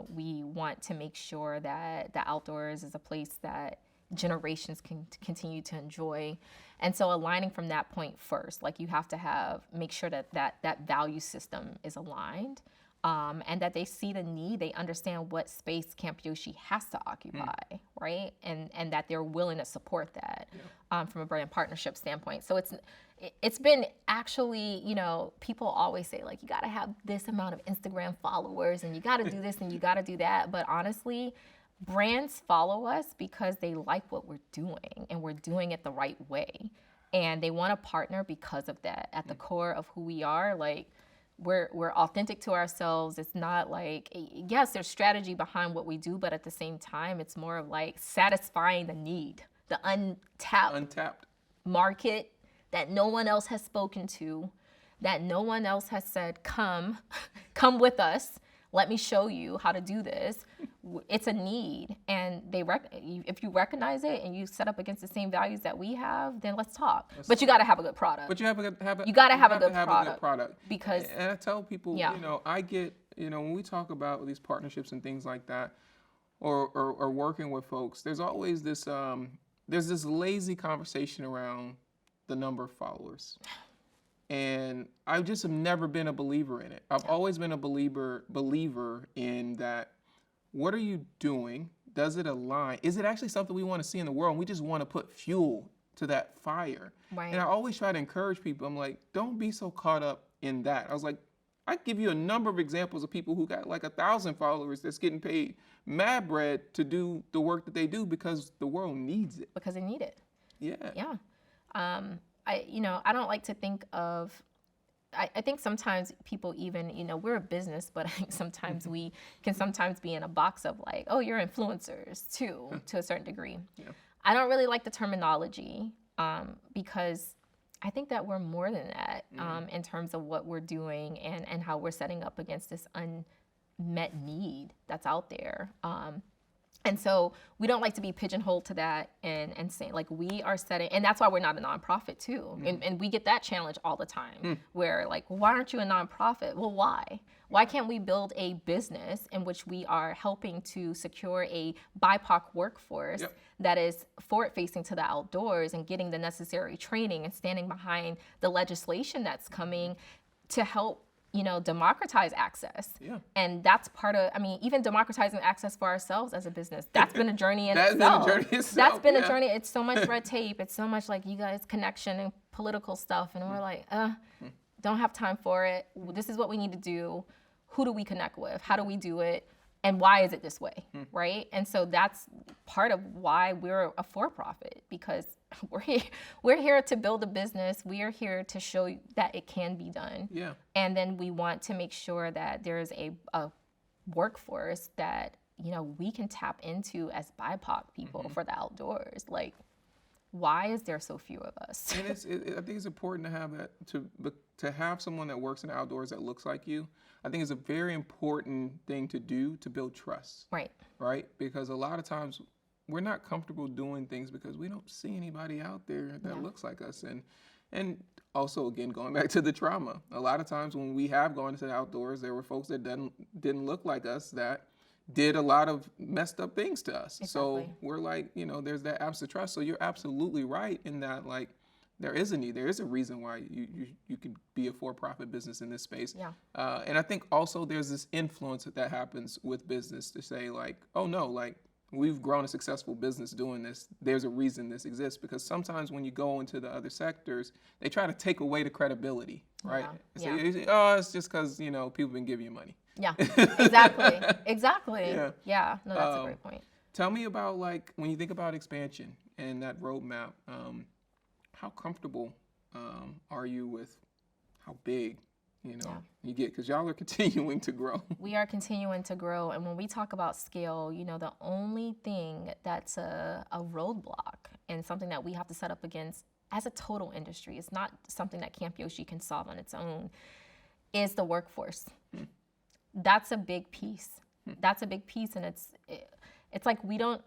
We want to make sure that the outdoors is a place that generations can continue to enjoy. And so aligning from that point first, like, you have to make sure that value system is aligned, and that they see the need, they understand what space Camp Yoshi has to occupy, right? And that they're willing to support that from a brand partnership standpoint. So it's been actually, people always say, like, you got to have this amount of Instagram followers and you got to do this and you got to do that. But honestly, brands follow us because they like what we're doing and we're doing it the right way. And they want to partner because of that. At the core of who we are, like, we're authentic to ourselves. It's not like, yes, there's strategy behind what we do, but at the same time, it's more of like satisfying the need, the untapped market that no one else has spoken to, that no one else has said, come with us. Let me show you how to do this. It's a need, and if you recognize it and you set up against the same values that we have, then let's talk. But you got to have a good product. But you got to have a good product. Because, and I tell people, I get, when we talk about these partnerships and things like that, or working with folks, there's always this lazy conversation around the number of followers. And I just have never been a believer in it. I've always been a believer in that. What are you doing? Does it align? Is it actually something we want to see in the world? And we just want to put fuel to that fire. Right. And I always try to encourage people. I'm like, don't be so caught up in that. I was like, I give you a number of examples of people who got like 1,000 followers that's getting paid mad bread to do the work that they do because the world needs it. Because they need it. Yeah. Yeah. I don't like to think of, I think sometimes people even, we're a business, but I think sometimes we can sometimes be in a box of like, oh, you're influencers too, to a certain degree. Yeah. I don't really like the terminology because I think that we're more than that in terms of what we're doing and how we're setting up against this unmet need that's out there. And so we don't like to be pigeonholed to that and saying, like, we are setting, and that's why we're not a nonprofit too. And we get that challenge all the time where, like, well, why aren't you a nonprofit? Well, why? Why can't we build a business in which we are helping to secure a BIPOC workforce that is forward-facing to the outdoors and getting the necessary training and standing behind the legislation that's coming to help democratize access. Yeah. And that's part of, even democratizing access for ourselves as a business, that's been a journey in itself. That's been a journey. It's so much red tape. It's so much like you guys connection and political stuff. And we're like, don't have time for it. This is what we need to do. Who do we connect with? How do we do it? And why is it this way, right? And so that's part of why we're a for-profit, because we're here to build a business. We are here to show you that it can be done. Yeah. And then we want to make sure that there's a workforce that, we can tap into as BIPOC people for the outdoors. Like, why is there so few of us? And I think it's important to have that, to have someone that works in the outdoors that looks like you. I think it's a very important thing to do to build trust. Right. Right? Because a lot of times we're not comfortable doing things because we don't see anybody out there that looks like us. And also, again, going back to the trauma, a lot of times when we have gone into the outdoors, there were folks that didn't look like us that did a lot of messed up things to us. Exactly. So we're like, there's that absence of trust. So you're absolutely right in that, like, there is a need. There is a reason why you could be a for-profit business in this space. Yeah. And I think also there's this influence that happens with business to say, like, oh no, like, we've grown a successful business doing this. There's a reason this exists. Because sometimes when you go into the other sectors, they try to take away the credibility, right? So you say, oh, it's just because, people been giving you money. Yeah, exactly. Yeah. No, that's a great point. Tell me about, like, when you think about expansion and that roadmap, how comfortable are you with how big you know, you get, because y'all are continuing to grow. We are continuing to grow. And when we talk about scale, you know, the only thing that's a roadblock and something that we have to set up against as a total industry, it's not something that Camp Yoshi can solve on its own, is the workforce. That's a big piece. That's a big piece, and it's like we don't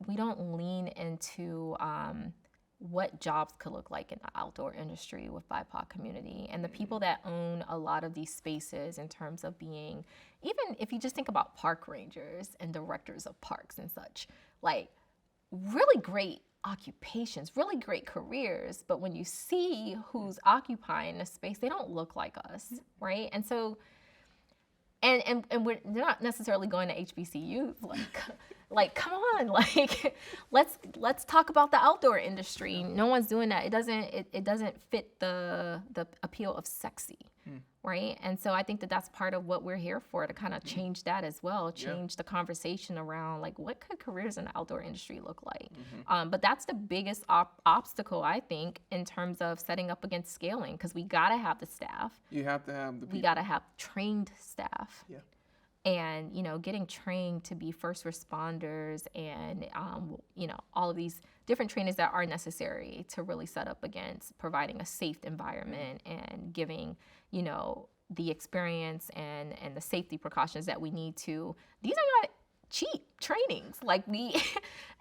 lean into what jobs could look like in the outdoor industry with BIPOC community and the people that own a lot of these spaces in terms of being, even if you just think about park rangers and directors of parks and such, like really great occupations, really great careers, but when you see who's occupying the space, they don't look like us, right? And so, and they're not necessarily going to HBCUs, like come on, like let's talk about the outdoor industry. No one's doing that. It doesn't fit the appeal of sexy, right? And so I think that that's part of what we're here for, to kind of change that as well, change the conversation around like what could careers in the outdoor industry look like. But that's the biggest obstacle, I think, in terms of setting up against scaling, because we gotta have the staff. You have to have the people. We gotta have trained staff. Yeah. And, you know, getting trained to be first responders and, you know, all of these different trainings that are necessary to really set up against providing a safe environment and giving, you know, the experience and the safety precautions that we need to. These are not cheap trainings, like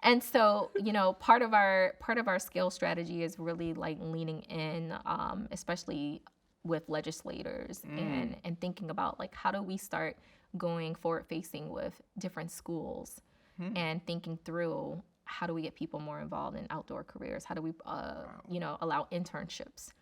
and so, you know, part of our scale strategy is really like leaning in, especially with legislators and thinking about like, how do we start going forward facing with different schools and thinking through how do we get people more involved in outdoor careers? How do we, you know, allow internships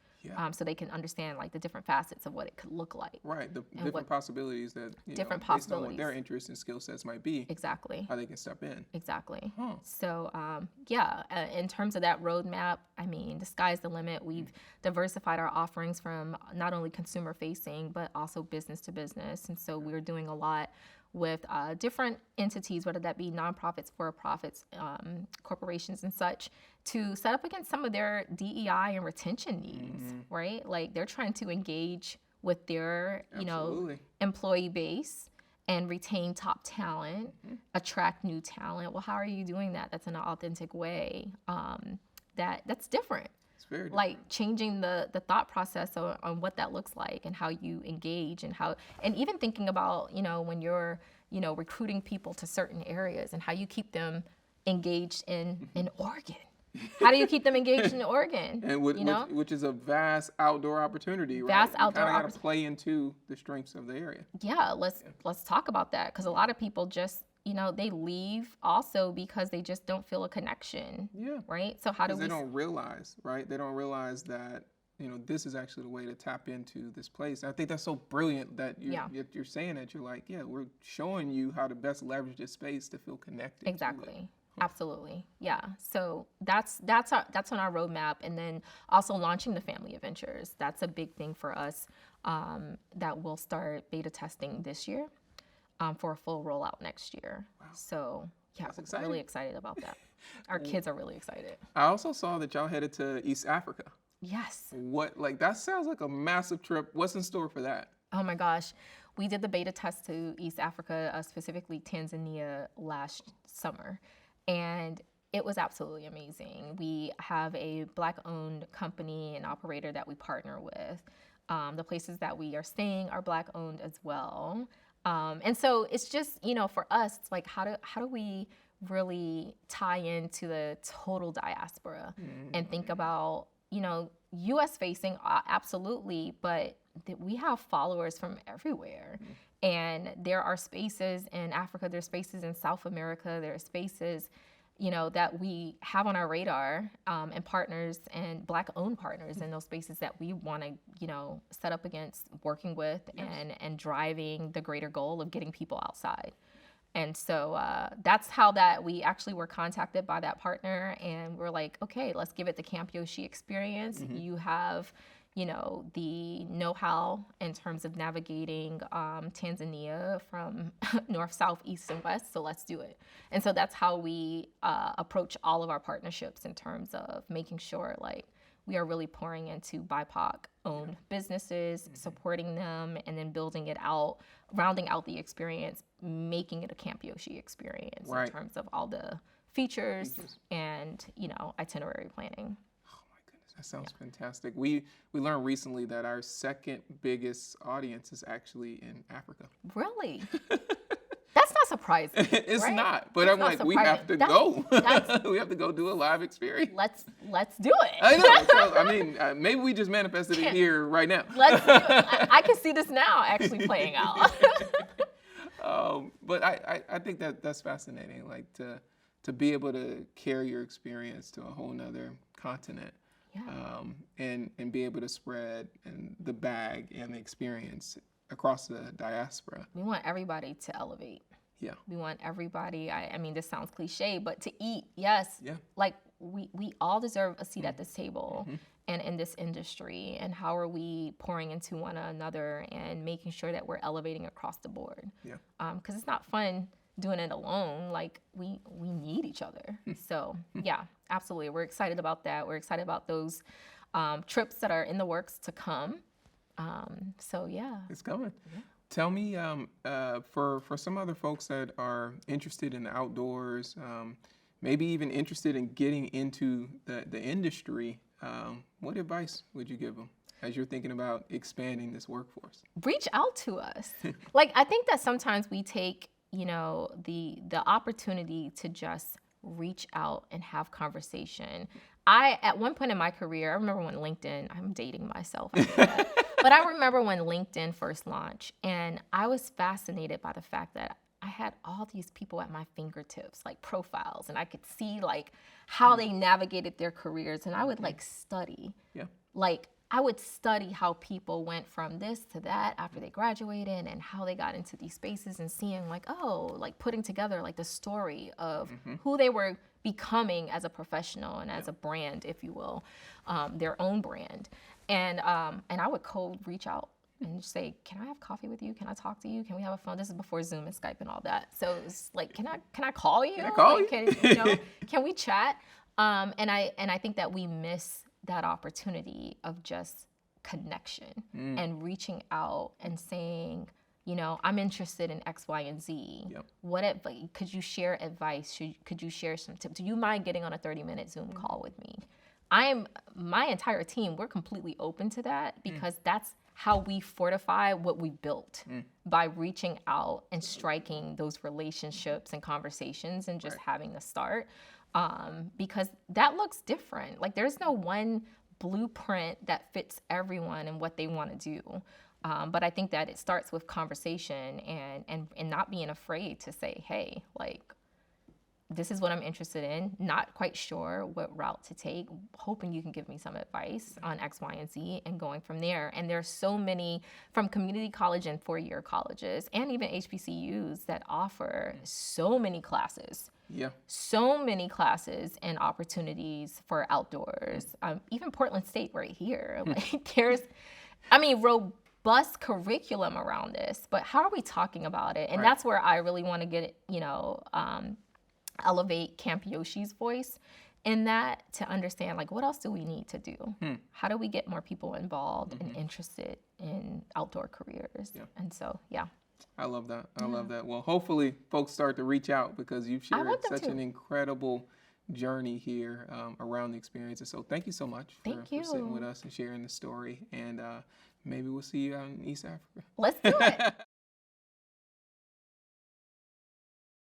so they can understand like the different facets of what it could look like. Right, the different possibilities that, different know, based on possibilities. what their interests and skill sets might be. Exactly. How they can step in. Exactly. So, in terms of that roadmap, I mean, the sky's the limit. We've diversified our offerings from not only consumer facing, but also business to business. And so we're doing a lot with different entities, whether that be nonprofits, for-profits, corporations and such, to set up against some of their DEI and retention needs, right? Like they're trying to engage with their, you know, employee base and retain top talent, attract new talent. Well, how are you doing that? That's in an authentic way. That's different. It's very different. Like changing the thought process on what that looks like and how you engage and even thinking about, you know, when you're, you know, recruiting people to certain areas and how you keep them engaged in Oregon. How do you keep them engaged in Oregon? And which is a vast outdoor opportunity, right? Vast outdoor opportunity. You kind of got to play into the strengths of the area. Yeah, let's talk about that, because a lot of people just, you know, they leave also because they just don't feel a connection. Yeah. Right? So how do we... They don't realize, right? They don't realize that, you know, this is actually the way to tap into this place. And I think that's so brilliant that you're saying that. You're like, we're showing you how to best leverage this space to feel connected. Exactly. Absolutely. Yeah. So that's on our roadmap. And then also launching the family adventures. That's a big thing for us that we'll start beta testing this year for a full rollout next year. Wow. So we're really excited about that. Our kids are really excited. I also saw that y'all headed to East Africa. Yes. That sounds like a massive trip. What's in store for that? Oh my gosh. We did the beta test to East Africa, specifically Tanzania, last summer. And it was absolutely amazing. We have a Black-owned company and operator that we partner with. The places that we are staying are Black-owned as well. And so it's just, you know, for us, it's like, how do we really tie into the total diaspora and think about, you know, U.S. facing, absolutely, but we have followers from everywhere. And there are spaces in Africa, there's spaces in South America, there are spaces, you know, that we have on our radar, and partners and Black-owned partners in those spaces that we want to, you know, set up against working with and driving the greater goal of getting people outside. And so that's how that we actually were contacted by that partner, and we're like, okay, let's give it the Camp Yoshi experience. You have, you know, the know-how in terms of navigating Tanzania from north, south, east, and west, so let's do it. And so that's how we approach all of our partnerships in terms of making sure, like, we are really pouring into BIPOC-owned businesses, supporting them, and then building it out, rounding out the experience, making it a Camp Yoshi experience in terms of all the features and, itinerary planning. Oh my goodness, that sounds fantastic. We learned recently that our second biggest audience is actually in Africa. Really? That's not surprising. It's not, but I'm like, we have to go. We have to go do a live experience. Let's do it. I know. So, I mean, maybe we just manifested it here right now. Let's do it. I can see this now actually playing out. But I think that's fascinating, like to be able to carry your experience to a whole nother continent. And be able to spread the bag and the experience across the diaspora. We want everybody to elevate. Yeah. We want everybody, I mean, this sounds cliche, but to eat, yes. Yeah. Like we all deserve a seat at this table and in this industry. And how are we pouring into one another and making sure that we're elevating across the board? Yeah. Because it's not fun doing it alone. Like we need each other. So yeah, absolutely. We're excited about that. We're excited about those trips that are in the works to come. So yeah. It's coming. Yeah. Tell me, for some other folks that are interested in the outdoors, maybe even interested in getting into the industry, what advice would you give them as you're thinking about expanding this workforce? Reach out to us. Like, I think that sometimes we take, the opportunity to just reach out and have conversation. At one point in my career, I remember when LinkedIn, I'm dating myself, but I remember when LinkedIn first launched, and I was fascinated by the fact that I had all these people at my fingertips, like profiles, and I could see like how they navigated their careers, and I would like study. Yeah. Like I would study how people went from this to that after they graduated and how they got into these spaces, and seeing like, like putting together like the story of who they were becoming as a professional and as a brand, if you will, their own brand. And I would cold reach out and say, can I have coffee with you? Can I talk to you? Can we have a phone? This is before Zoom and Skype and all that. So it's like, can I call you? Can I call you? Can we chat? And I think that we miss that opportunity of just connection and reaching out and saying, I'm interested in X, Y, and Z. Yep. Could you share advice? Could you share some tips? Do you mind getting on a 30-minute Zoom call with me? My entire team, we're completely open to that, because that's how we fortify what we built, by reaching out and striking those relationships and conversations and just having the start. Because that looks different. Like there's no one blueprint that fits everyone and what they want to do. But I think that it starts with conversation and not being afraid to say, hey, like, this is what I'm interested in, not quite sure what route to take, hoping you can give me some advice on X, Y, and Z, and going from there. And there's so many from community college and four-year colleges and even HBCUs that offer so many classes. Yeah. So many classes and opportunities for outdoors. Even Portland State right here. Like there's, robust curriculum around this, but how are we talking about it? And that's where I really want to get it, elevate Camp Yoshi's voice in that, to understand like what else do we need to do? How do we get more people involved and interested in outdoor careers? Yeah. And so, yeah. I love that. I love that. Well, hopefully folks start to reach out, because you've shared such an incredible journey here around the experiences. So thank you so much for sitting with us and sharing the story. And maybe we'll see you out in East Africa. Let's do it.